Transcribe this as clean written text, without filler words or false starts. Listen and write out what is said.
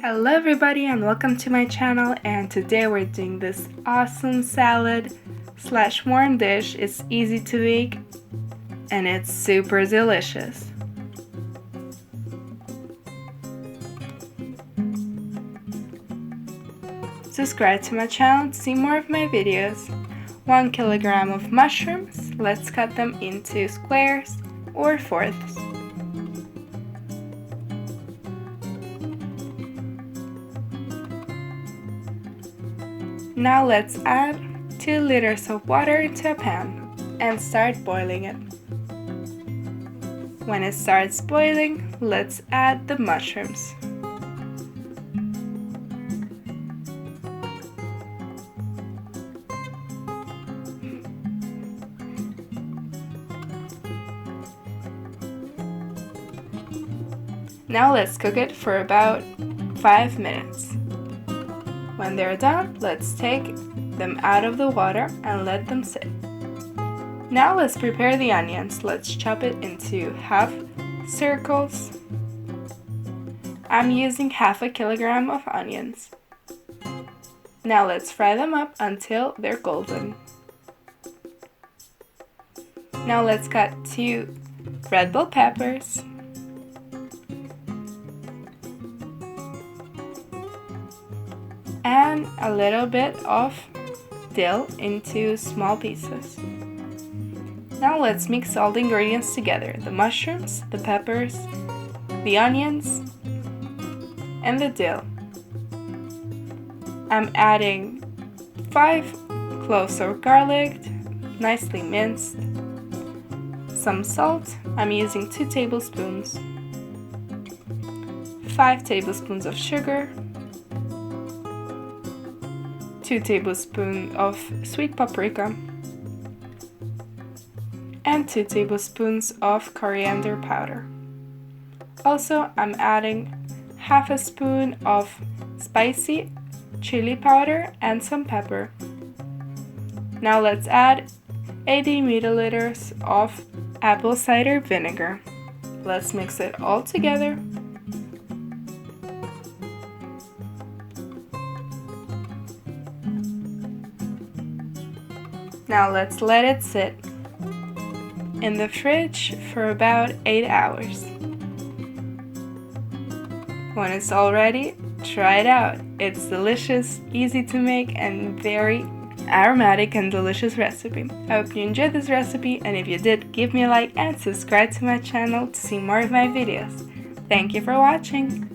Hello everybody and welcome to my channel, and today we're doing this awesome salad / warm dish. It's easy to make and it's super delicious. Subscribe to my channel to see more of my videos. 1 kilogram of mushrooms. Let's cut them into squares or fourths. Now let's add 2 liters of water into a pan and start boiling it. When it starts boiling, let's add the mushrooms. Now let's cook it for about 5 minutes. When they're done, let's take them out of the water and let them sit. Now let's prepare the onions. Let's chop it into half circles. I'm using half a kilogram of onions. Now let's fry them up until they're golden. Now let's cut 2 red bell peppers, and a little bit of dill into small pieces. Now let's mix all the ingredients together: the mushrooms, the peppers, the onions, and the dill. I'm adding 5 cloves of garlic, nicely minced, some salt. I'm using 2 tablespoons, 5 tablespoons of sugar, 2 tablespoons of sweet paprika, and 2 tablespoons of coriander powder. Also, I'm adding half a spoon of spicy chili powder and some pepper. Now let's add 80 milliliters of apple cider vinegar. Let's mix it all together. Now let's let it sit in the fridge for about 8 hours. When it's all ready, try it out. It's delicious, easy to make, and very aromatic and delicious recipe. I hope you enjoyed this recipe, and if you did, give me a like and subscribe to my channel to see more of my videos. Thank you for watching.